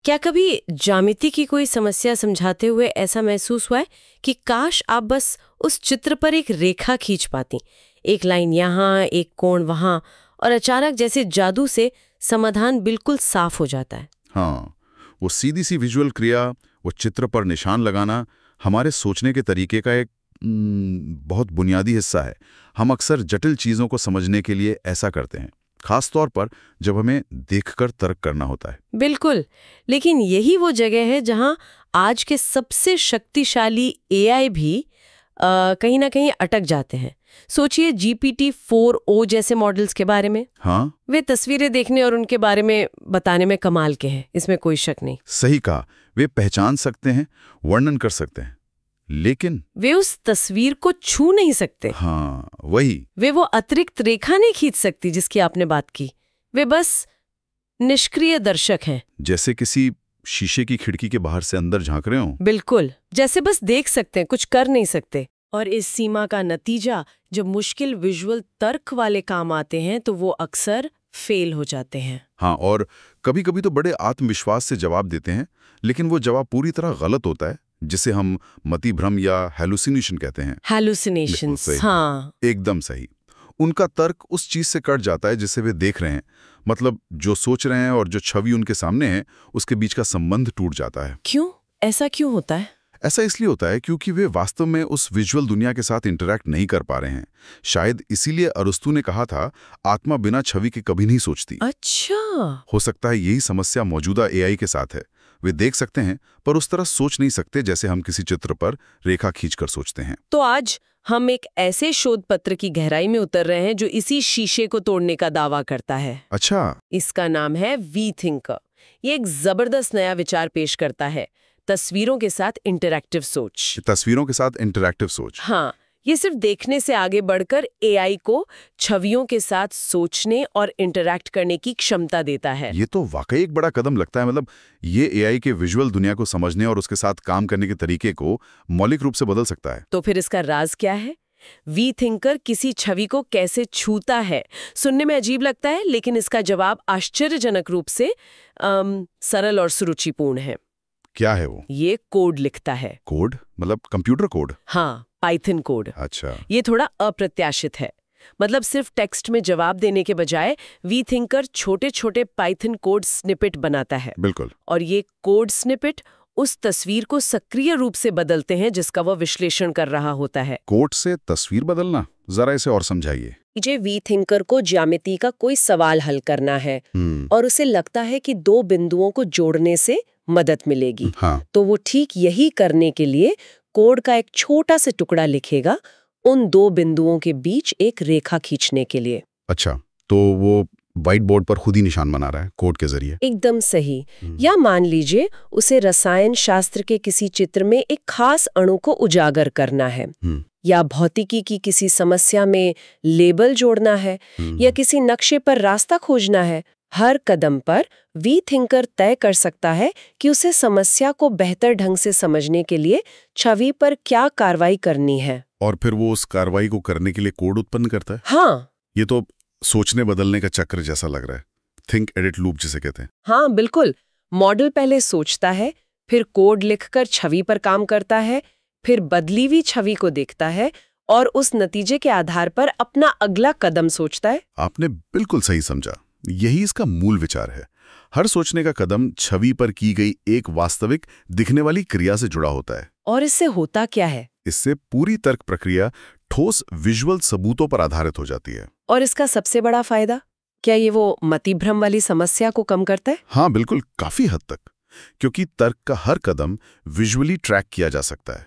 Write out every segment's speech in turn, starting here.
क्या कभी ज्यामिति की कोई समस्या समझाते हुए ऐसा महसूस हुआ है कि काश आप बस उस चित्र पर एक रेखा खींच पाती, एक लाइन यहाँ, एक कोण वहाँ, और अचानक जैसे जादू से समाधान बिल्कुल साफ हो जाता है। हाँ, वो सीधी सी विजुअल क्रिया, वो चित्र पर निशान लगाना हमारे सोचने के तरीके का एक बहुत बुनियादी हिस्सा है। हम अक्सर जटिल चीज़ों को समझने के लिए ऐसा करते हैं, खास तौर पर जब हमें देखकर तर्क करना होता है। बिल्कुल, लेकिन यही वो जगह है जहाँ आज के सबसे शक्तिशाली एआई भी कहीं ना कहीं अटक जाते हैं। सोचिए GPT-4o जैसे मॉडल्स के बारे में। हाँ, वे तस्वीरें देखने और उनके बारे में बताने में कमाल के हैं, इसमें कोई शक नहीं। सही कहा, वे पहचान सकते हैं, वर्णन कर सकते हैं, लेकिन वे उस तस्वीर को छू नहीं सकते। हाँ, वही। वे वो अतिरिक्त रेखा नहीं खींच सकती जिसकी आपने बात की। वे बस निष्क्रिय दर्शक हैं, जैसे किसी शीशे की खिड़की के बाहर से अंदर झांक रहे हो। बिल्कुल, जैसे बस देख सकते हैं, कुछ कर नहीं सकते। और इस सीमा का नतीजा, जब मुश्किल विजुअल तर्क वाले काम आते हैं तो वो अक्सर फेल हो जाते हैं। हाँ, और कभी कभी तो बड़े आत्मविश्वास से जवाब देते हैं, लेकिन वो जवाब पूरी तरह गलत होता है, जिसे हम मतिभ्रम या हेलुसिनेशन कहते हैं। हेलुसिनेशंस, हाँ। एकदम सही। उनका तर्क उस चीज से कट जाता है जिसे वे देख रहे हैं, मतलब जो सोच रहे हैं और जो छवि उनके सामने है उसके बीच का संबंध टूट जाता है। क्यों? ऐसा क्यों होता है? ऐसा इसलिए होता है क्योंकि वे वास्तव में उस विजुअल दुनिया के साथ इंटरैक्ट नहीं कर पा रहे हैं। शायद इसीलिए अरस्तू ने कहा था, आत्मा बिना छवि के कभी नहीं सोचती। अच्छा, हो सकता है यही समस्या मौजूदा एआई के साथ है। वे देख सकते हैं पर उस तरह सोच नहीं सकते जैसे हम किसी चित्र पर रेखा खींचकर सोचते हैं। तो आज हम एक ऐसे शोध पत्र की गहराई में उतर रहे हैं जो इसी शीशे को तोड़ने का दावा करता है। अच्छा, इसका नाम है वी थिंकर। ये एक जबरदस्त नया विचार पेश करता है, तस्वीरों के साथ इंटरैक्टिव सोच। तस्वीरों के साथ इंटरैक्टिव सोच। हाँ, ये सिर्फ देखने से आगे बढ़कर एआई को छवियों के साथ सोचने और इंटरैक्ट करने की क्षमता देता है। ये तो वाकई एक बड़ा कदम लगता है। मतलब ये एआई के विजुअल दुनिया को समझने और उसके साथ काम करने के तरीके को मौलिक रूप से बदल सकता है। तो फिर इसका राज क्या है? वी थिंकर किसी छवि को कैसे छूता है? सुनने में अजीब लगता है, लेकिन इसका जवाब आश्चर्यजनक रूप से सरल और सुरुचिपूर्ण है। क्या है वो? ये कोड लिखता है। कोड मतलब कंप्यूटर कोड? हाँ, पाइथन कोड। अच्छा, ये थोड़ा अप्रत्याशित है। मतलब सिर्फ टेक्स्ट में जवाब देने के बजाय वी थिंकर छोटे छोटे पाइथन कोड स्निपेट बनाता है। बिल्कुल। और ये कोड स्निपेट उस तस्वीर को सक्रिय रूप से बदलते हैं जिसका वह विश्लेषण कर रहा होता है। कोड से तस्वीर बदलना, जरा इसे और समझाइए। मुझे वी थिंकर को ज्यामिति का कोई सवाल हल करना है और उसे लगता है कि दो बिंदुओं को जोड़ने से मदद मिलेगी। हाँ। तो वो ठीक यही करने के लिए कोड का एक छोटा सा टुकड़ा लिखेगा, उन दो बिंदुओं के बीच एक रेखा खींचने के लिए। अच्छा, तो वो व्हाइट बोर्ड पर खुद ही निशान बना रहा है कोड के जरिए? एकदम सही। या मान लीजिए उसे रसायन शास्त्र के किसी चित्र में एक खास अणु को उजागर करना है, या भौतिकी की किसी समस्या में लेबल जोड़ना है, या किसी नक्शे पर रास्ता खोजना है। हर कदम पर वी थिंकर तय कर सकता है कि उसे समस्या को बेहतर ढंग से समझने के लिए छवि पर क्या कार्रवाई करनी है। और फिर वो उस कार्रवाई को करने के लिए कोड उत्पन्न करता है? हाँ, ये तो सोचने बदलने का चक्र जैसा लग रहा है। थिंक एडिट लूप जिसे कहते हैं। हाँ बिल्कुल। मॉडल पहले सोचता है, फिर कोड लिखकर छवि पर काम करता है, फिर बदली हुई छवि को देखता है और उस नतीजे के आधार पर अपना अगला कदम सोचता है। आपने बिल्कुल सही समझा। यही इसका मूल विचार है। हर सोचने का कदम छवि पर की गई एक वास्तविक दिखने वाली क्रिया से जुड़ा होता है। और इससे होता क्या है? इससे पूरी तर्क प्रक्रिया ठोस विजुअल सबूतों पर आधारित हो जाती है। और इसका सबसे बड़ा फायदा क्या ये वो मतिभ्रम वाली समस्या को कम करता है? हाँ बिल्कुल, काफी हद तक, क्योंकि तर्क का हर कदम विजुअली ट्रैक किया जा सकता है।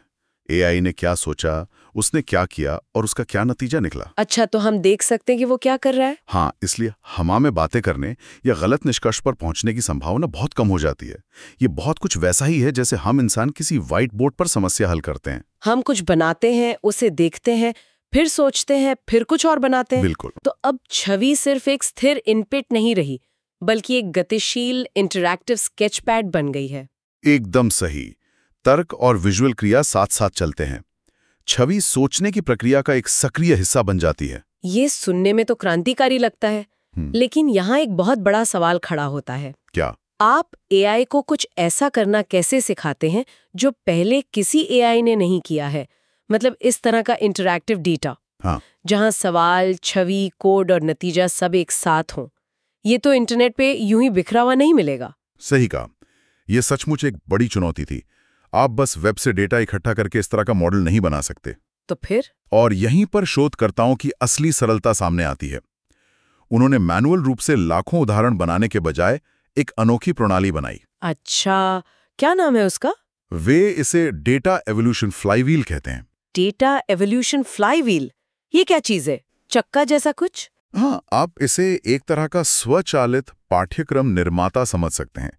एआई ने क्या सोचा, उसने क्या किया और उसका क्या नतीजा निकला। अच्छा, तो हम देख सकते हैं कि वो क्या कर रहा है? हाँ, इसलिए हमें बातें करने या गलत निष्कर्ष पर पहुंचने की संभावना बहुत कम हो जाती है। ये बहुत कुछ वैसा ही है जैसे हम इंसान किसी व्हाइट बोर्ड पर समस्या हल करते हैं। हम कुछ बनाते हैं, उसे देखते हैं, फिर सोचते हैं, फिर कुछ और बनाते हैं। बिल्कुल। तो अब छवि सिर्फ एक स्थिर इनपुट नहीं रही, बल्कि एक गतिशील इंटरैक्टिव स्केच पैड बन गई है। एकदम सही। तर्क और विजुअल क्रिया साथ साथ चलते हैं। छवि सोचने की प्रक्रिया का एक सक्रिय हिस्सा बन जाती है। ये सुनने में तो क्रांतिकारी लगता है, लेकिन यहाँ एक बहुत बड़ा सवाल खड़ा होता है। क्या? आप एआई को कुछ ऐसा करना कैसे सिखाते हैं जो पहले किसी एआई ने नहीं किया है? मतलब इस तरह का इंटरैक्टिव डेटा, हाँ, जहां सवाल, छवि, कोड और नतीजा सब एक साथ हों। ये तो इंटरनेट पे यूं ही बिखरा हुआ नहीं मिलेगा। सही कहा। यह सचमुच एक बड़ी चुनौती थी। आप बस वेब से डेटा इकट्ठा करके इस तरह का मॉडल नहीं बना सकते। तो फिर? और यहीं पर शोधकर्ताओं की असली सरलता सामने आती है। उन्होंने मैनुअल रूप से लाखों उदाहरण बनाने के बजाय एक अनोखी प्रणाली बनाई। अच्छा, क्या नाम है उसका? वे इसे डेटा एवोल्यूशन फ्लाईव्हील कहते हैं। Data evolution flywheel? ये क्या चीज है? चक्का जैसा कुछ? हाँ, आप इसे एक तरह का स्वचालित पाठ्यक्रम निर्माता समझ सकते हैं।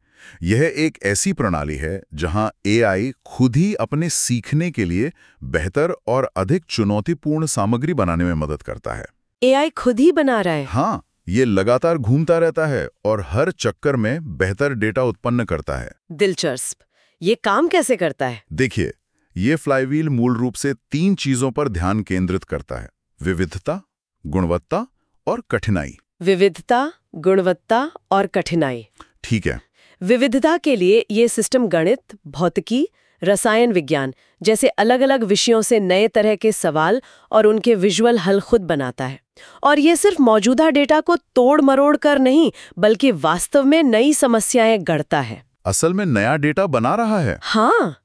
यह एक ऐसी प्रणाली है जहां एआई खुद ही अपने सीखने के लिए बेहतर और अधिक चुनौतीपूर्ण सामग्री बनाने में मदद करता है। एआई खुद ही बना रहा है? हाँ, ये लगातार घूमता रहता है और हर चक्कर में बेहतर डेटा उत्पन्न करता है। दिलचस्प। ये काम कैसे करता है? देखिए, ये फ्लाईव्हील मूल रूप से 3 चीजों पर ध्यान केंद्रित करता है: विविधता, गुणवत्ता और कठिनाई। विविधता, गुणवत्ता और कठिनाई। ठीक है। विविधता के लिए ये सिस्टम गणित, भौतिकी, रसायन विज्ञान जैसे अलग-अलग विषयों से नए तरह के सवाल और उनके विजुअल हल खुद बनाता है। और ये सिर्फ मौजूदा डेटा को तोड़ मरोड़ कर नहीं, बल्कि वास्तव में नई समस्याएं गढ़ता है। असल में नया डेटा बना रहा है। हाँ।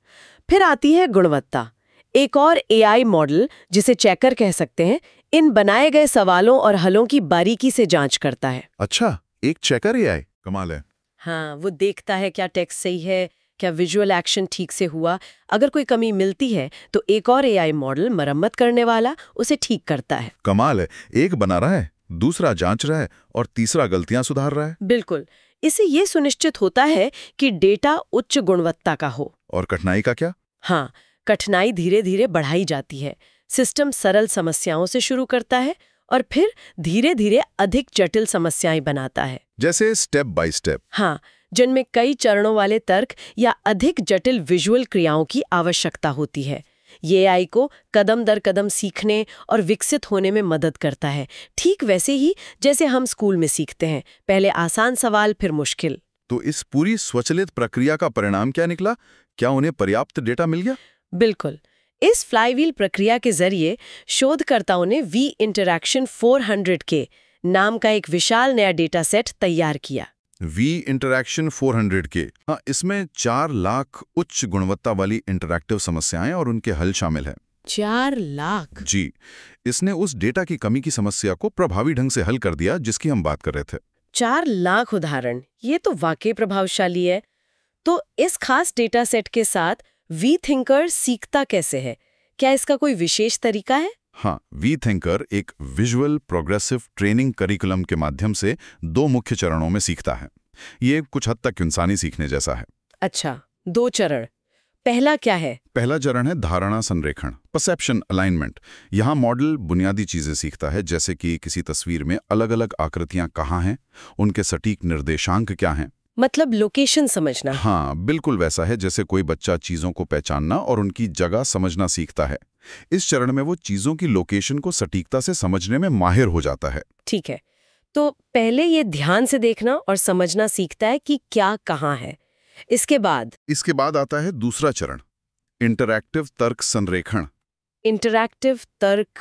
फिर आती है गुणवत्ता। एक और एआई मॉडल, जिसे चेकर कह सकते हैं, इन बनाए गए सवालों और हलों की बारीकी से जांच करता है। अच्छा, एक चेकर एआई, कमाल है। हाँ, वो देखता है क्या टेक्स्ट सही है, क्या विजुअल एक्शन ठीक से हुआ। अगर कोई कमी मिलती है तो एक और एआई मॉडल, मरम्मत करने वाला, उसे ठीक करता है। कमाल है। एक बना रहा है, दूसरा जांच रहा है और तीसरा गलतियां सुधार रहा है। बिल्कुल। इससे ये सुनिश्चित होता है कि डेटा उच्च गुणवत्ता का हो। और कठिनाई का क्या? हाँ, कठिनाई धीरे धीरे बढ़ाई जाती है। सिस्टम सरल समस्याओं से शुरू करता है और फिर धीरे धीरे अधिक जटिल समस्याएं बनाता है। जैसे स्टेप बाय स्टेप। हाँ, जिनमें कई चरणों वाले तर्क या अधिक जटिल विजुअल क्रियाओं की आवश्यकता होती है। ये एआई को कदम दर कदम सीखने और विकसित होने में मदद करता है, ठीक वैसे ही जैसे हम स्कूल में सीखते हैं, पहले आसान सवाल फिर मुश्किल। तो इस पूरी स्वचालित प्रक्रिया का परिणाम क्या निकला? क्या उन्हें पर्याप्त डेटा मिल गया? बिल्कुल। इस फ्लाईव्हील प्रक्रिया के जरिए शोधकर्ताओं ने वी इंटरैक्शन 400K नाम का एक विशाल नया डेटा सेट तैयार किया। We interaction 400K। हाँ, इसमें 4 लाख उच्च गुणवत्ता वाली इंटरैक्टिव समस्याएं और उनके हल शामिल है। 4 लाख? जी, इसने उस डेटा की कमी की समस्या को प्रभावी ढंग से हल कर दिया जिसकी हम बात कर रहे थे। 4 लाख उदाहरण, ये तो वाकई प्रभावशाली है। तो इस खास डेटा सेट के साथ वी थिंकर सीखता कैसे है? क्या इसका कोई विशेष तरीका है? हाँ, वी थिंकर एक विजुअल प्रोग्रेसिव ट्रेनिंग करिकुलम के माध्यम से 2 मुख्य चरणों में सीखता है। ये कुछ हद तक इंसानी सीखने जैसा है। अच्छा, 2 चरण। पहला क्या है? पहला चरण है धारणा संरेखण, परसेप्शन अलाइनमेंट। यहाँ मॉडल बुनियादी चीजें सीखता है, जैसे कि किसी तस्वीर में अलग-अलग आकृतियां कहाँ हैं, उनके सटीक निर्देशांक क्या हैं। मतलब लोकेशन समझना। हाँ, बिल्कुल वैसा है जैसे कोई बच्चा चीजों को पहचानना और उनकी जगह समझना सीखता है। इस चरण में वो चीजों की लोकेशन को सटीकता से समझने में माहिर हो जाता है। ठीक है। तो पहले ये ध्यान से देखना और समझना सीखता है कि क्या कहाँ है। इसके बाद आता है दूसरा चरण, इंटरैक्टिव तर्क संरेखण। इंटरैक्टिव तर्क?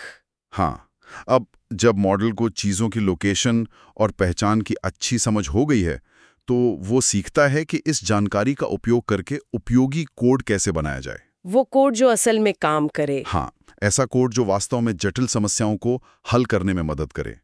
हाँ, अब जब मॉडल को चीजों की लोकेशन और पहचान की अच्छी समझ हो गई है, तो वो सीखता है कि इस जानकारी का उपयोग करके उपयोगी कोड कैसे बनाया जाए। वो कोड जो असल में काम करे। हाँ, ऐसा कोड जो वास्तव में जटिल समस्याओं को हल करने में मदद करे।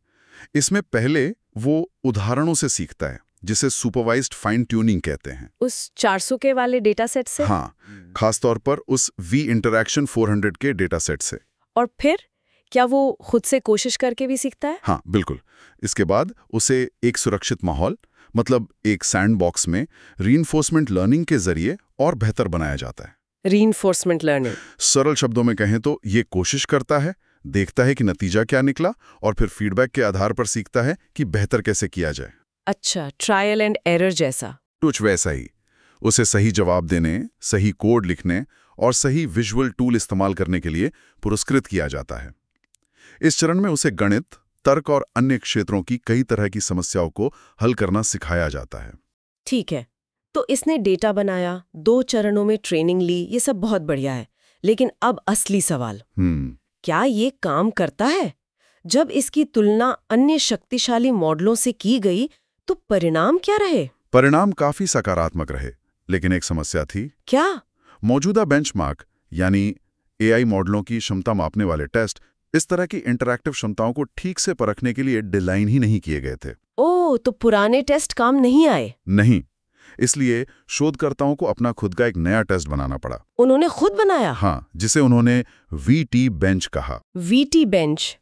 इसमें पहले वो उदाहरणों से सीखता है, जिसे सुपरवाइज्ड फाइन ट्यूनिंग कहते हैं। उस 400K वाले डेटा सेट से? हाँ, खासतौर पर उस we interaction 400K data set से। और फिर क्या वो खुद से कोशिश करके भी सीखता है? हाँ, बिल्कुल। इसके बाद उसे एक सुरक्षित माहौल, मतलब एक सैंडबॉक्स में रीइंफोर्समेंट लर्निंग के जरिए और बेहतर बनाया जाता है। Reinforcement learning? सरल शब्दों में कहें तो ये कोशिश करता है, देखता है कि नतीजा क्या निकला और फिर फीडबैक के आधार पर सीखता है कि बेहतर कैसे किया जाए। अच्छा, ट्रायल एंड एरर जैसा? कुछ वैसा ही। उसे सही जवाब देने, सही कोड लिखने और सही विजुअल टूल इस्तेमाल करने के लिए पुरस्कृत किया जाता है। इस चरण में उसे गणित, तर्क और अन्य क्षेत्रों की कई तरह की समस्याओं को हल करना सिखाया जाता है। ठीक है। तो इसने डेटा बनाया, 2 चरणों में ट्रेनिंग ली, ये सब बहुत बढ़िया है। लेकिन अब असली सवाल, क्या ये काम करता है? जब इसकी तुलना अन्य शक्तिशाली मॉडलों से की गई तो परिणाम क्या रहे? परिणाम काफी सकारात्मक रहे, लेकिन एक समस्या थी। क्या? मौजूदा बेंचमार्क यानी एआई मॉडलों की क्षमता मापने वाले टेस्ट इस तरह की इंटरैक्टिव क्षमताओं को ठीक से परखने के लिए डिजाइन ही नहीं किए गए थे। ओह, तो पुराने टेस्ट काम नहीं आए? नहीं, इसलिए शोधकर्ताओं को अपना खुद का एक नया टेस्ट बनाना पड़ा। उन्होंने खुद बनाया? हाँ, जिसे उन्होंने वीटी बेंच कहा। वीटी बेंच,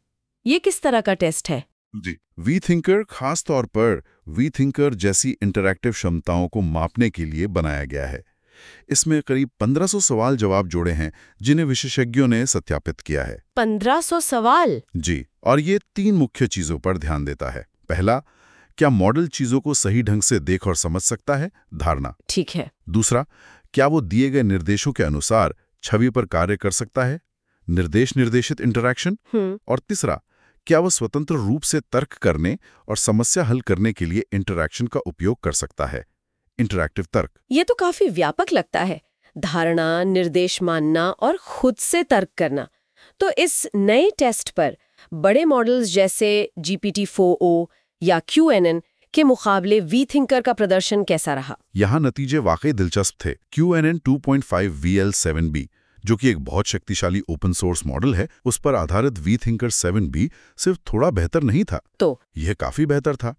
ये किस तरह का टेस्ट है? जी, वी थिंकर खास तौर पर वी थिंकर जैसी इंटरैक्टिव क्षमताओं को मापने के लिए बनाया गया है। इसमें करीब 1500 सवाल जवाब जोड़े हैं जिन्हें विशेषज्ञों ने सत्यापित किया है। 1500 सवाल? जी, और ये 3 मुख्य चीजों पर ध्यान देता है। पहला, क्या मॉडल चीजों को सही ढंग से देख और समझ सकता है, धारणा। ठीक है। दूसरा, क्या वो दिए गए निर्देशों के अनुसार छवि पर कार्य कर सकता है, निर्देश निर्देशित इंटरैक्शन। और तीसरा, क्या वो स्वतंत्र रूप से तर्क करने और समस्या हल करने के लिए इंटरैक्शन का उपयोग कर सकता है, इंटरैक्टिव तर्क। ये तो काफी व्यापक लगता है, धारणा, निर्देश मानना और खुद से तर्क करना। तो इस नए टेस्ट पर बड़े मॉडल्स जैसे GPT-4o या QNN के मुकाबले वी थिंकर का प्रदर्शन कैसा रहा? यहाँ नतीजे वाकई दिलचस्प थे। QNN 2.5 VL7B, जो कि एक बहुत शक्तिशाली ओपन सोर्स मॉडल है, उस पर आधारित वी थिंकर 7B सिर्फ थोड़ा बेहतर नहीं था, तो यह काफी बेहतर था,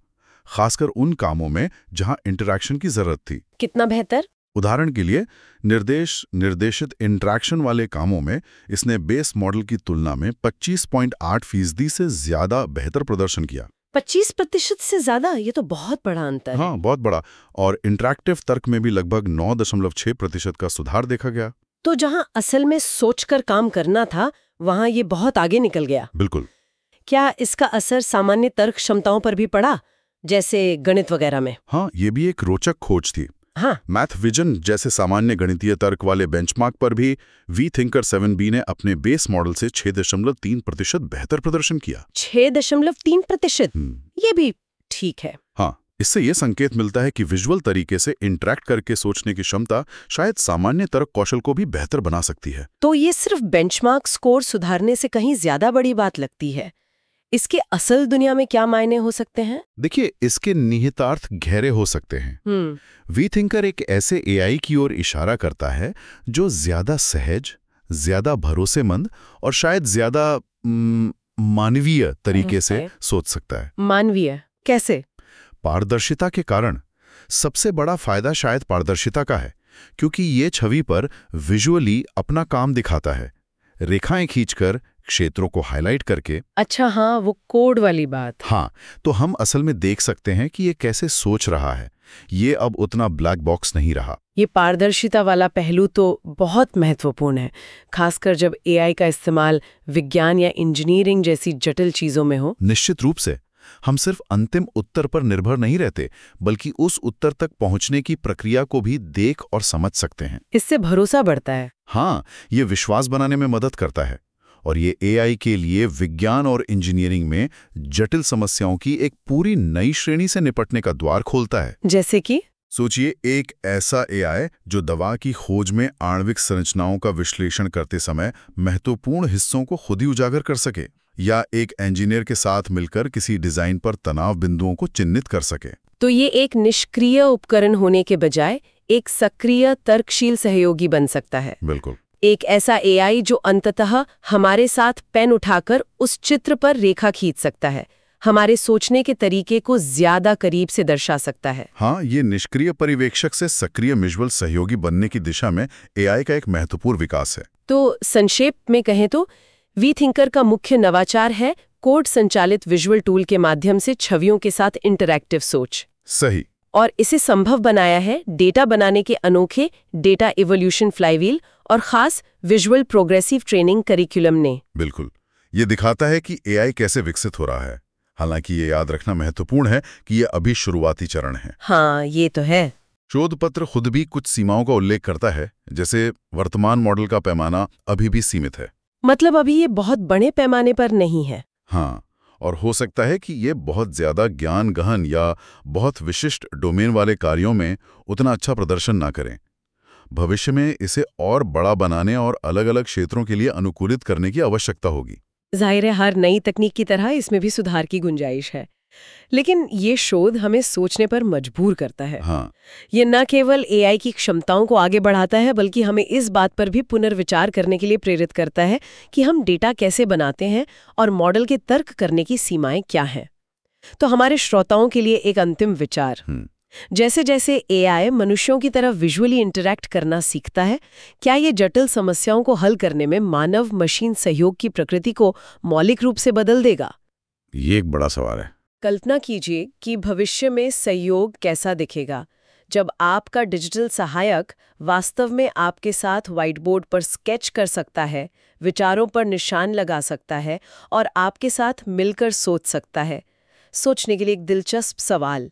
खासकर उन कामों में जहां इंटरैक्शन की जरूरत थी। कितना बेहतर? उदाहरण के लिए निर्देश निर्देशित इंटरैक्शन वाले कामों में इसने बेस मॉडल की तुलना में 25.8% से ज्यादा बेहतर प्रदर्शन किया। 25% से ज्यादा? ये तो बहुत बड़ा अंतर है। हाँ, बहुत बड़ा। और इंटरैक्टिव तर्क में भी लगभग 9.6% का सुधार देखा गया। तो जहां असल में सोचकर काम करना था, वहां ये बहुत आगे निकल गया। बिल्कुल। क्या इसका असर सामान्य तर्क क्षमताओं पर भी पड़ा, जैसे गणित वगैरह में? हाँ, ये भी एक रोचक खोज थी। हाँ। मैथ विजन जैसे सामान्य गणितीय तर्क वाले बेंचमार्क पर भी वी थिंकर 7B ने अपने बेस मॉडल से 6.3% बेहतर प्रदर्शन किया। 6.3%? ये भी ठीक है। हाँ, इससे ये संकेत मिलता है कि विजुअल तरीके से इंटरैक्ट करके सोचने की क्षमता शायद सामान्य तर्क कौशल को भी बेहतर बना सकती है। तो ये सिर्फ बेंचमार्क स्कोर सुधारने से कहीं ज्यादा बड़ी बात लगती है। इसके असल दुनिया में क्या मायने हो सकते हैं? देखिए, इसके निहितार्थ गहरे हो सकते हैं। वी थिंकर एक ऐसे एआई की ओर इशारा करता है जो ज्यादा सहज, ज्यादा भरोसेमंद और शायद ज्यादा मानवीय तरीके से सोच सकता है। मानवीय कैसे? पारदर्शिता के कारण। सबसे बड़ा फायदा शायद पारदर्शिता का है, क्योंकि ये छवि पर विजुअली अपना काम दिखाता है, रेखाएं खींचकर, क्षेत्रों को हाईलाइट करके। अच्छा, हाँ, वो कोड वाली बात। हाँ, तो हम असल में देख सकते हैं कि ये कैसे सोच रहा है। ये अब उतना ब्लैक बॉक्स नहीं रहा। ये पारदर्शिता वाला पहलू तो बहुत महत्वपूर्ण है, खासकर जब एआई का इस्तेमाल विज्ञान या इंजीनियरिंग जैसी जटिल चीजों में हो। निश्चित रूप से हम सिर्फ अंतिम उत्तर पर निर्भर नहीं रहते, बल्कि उस उत्तर तक पहुंचने की प्रक्रिया को भी देख और समझ सकते हैं। इससे भरोसा बढ़ता है। हाँ, ये विश्वास बनाने में मदद करता है, और ये एआई के लिए विज्ञान और इंजीनियरिंग में जटिल समस्याओं की एक पूरी नई श्रेणी से निपटने का द्वार खोलता है। जैसे कि सोचिए, एक ऐसा एआई जो दवा की खोज में आणविक संरचनाओं का विश्लेषण करते समय महत्वपूर्ण हिस्सों को खुद ही उजागर कर सके, या एक इंजीनियर के साथ मिलकर किसी डिजाइन पर तनाव बिंदुओं को चिन्हित कर सके। तो ये एक निष्क्रिय उपकरण होने के बजाय एक सक्रिय तर्कशील सहयोगी बन सकता है। बिल्कुल। एक ऐसा एआई जो अंततः हमारे साथ पेन उठाकर उस चित्र पर रेखा खींच सकता है, हमारे सोचने के तरीके को ज्यादा करीब से दर्शा सकता है। हाँ, ये निष्क्रिय पर्यवेक्षक से सक्रिय विजुअल सहयोगी बनने की दिशा में एआई का एक महत्वपूर्ण विकास है। तो संक्षेप में कहें तो वी थिंकर का मुख्य नवाचार है कोड संचालित विजुअल टूल के माध्यम से छवियों के साथ इंटरैक्टिव सोच। सही। और इसे संभव बनाया है डेटा बनाने के अनोखे डेटा इवोल्यूशन फ्लाईव्हील और खास विजुअल प्रोग्रेसिव ट्रेनिंग करिकुलम ने। बिल्कुल, ये दिखाता है कि एआई कैसे विकसित हो रहा है। हालांकि ये याद रखना महत्वपूर्ण है कि ये अभी शुरुआती चरण है। हाँ, ये तो है। शोध पत्र खुद भी कुछ सीमाओं का उल्लेख करता है, जैसे वर्तमान मॉडल का पैमाना अभी भी सीमित है। मतलब अभी ये बहुत बड़े पैमाने पर नहीं है। हाँ, और हो सकता है कि ये बहुत ज़्यादा ज्ञान गहन या बहुत विशिष्ट डोमेन वाले कार्यों में उतना अच्छा प्रदर्शन ना करें। भविष्य में इसे और बड़ा बनाने और अलग-अलग क्षेत्रों के लिए अनुकूलित करने की आवश्यकता होगी। जाहिर है, हर नई तकनीक की तरह इसमें भी सुधार की गुंजाइश है। लेकिन ये शोध हमें सोचने पर मजबूर करता है। हाँ, ये न केवल एआई की क्षमताओं को आगे बढ़ाता है, बल्कि हमें इस बात पर भी पुनर्विचार करने के लिए प्रेरित करता है कि हम डेटा कैसे बनाते हैं और मॉडल के तर्क करने की सीमाएं क्या हैं। तो हमारे श्रोताओं के लिए एक अंतिम विचार, जैसे जैसे एआई मनुष्यों की तरह विजुअली इंटरैक्ट करना सीखता है, क्या ये जटिल समस्याओं को हल करने में मानव मशीन सहयोग की प्रकृति को मौलिक रूप से बदल देगा? ये एक बड़ा सवाल है। कल्पना कीजिए कि भविष्य में सहयोग कैसा दिखेगा, जब आपका डिजिटल सहायक वास्तव में आपके साथ व्हाइट बोर्ड पर स्केच कर सकता है, विचारों पर निशान लगा सकता है और आपके साथ मिलकर सोच सकता है। सोचने के लिए एक दिलचस्प सवाल।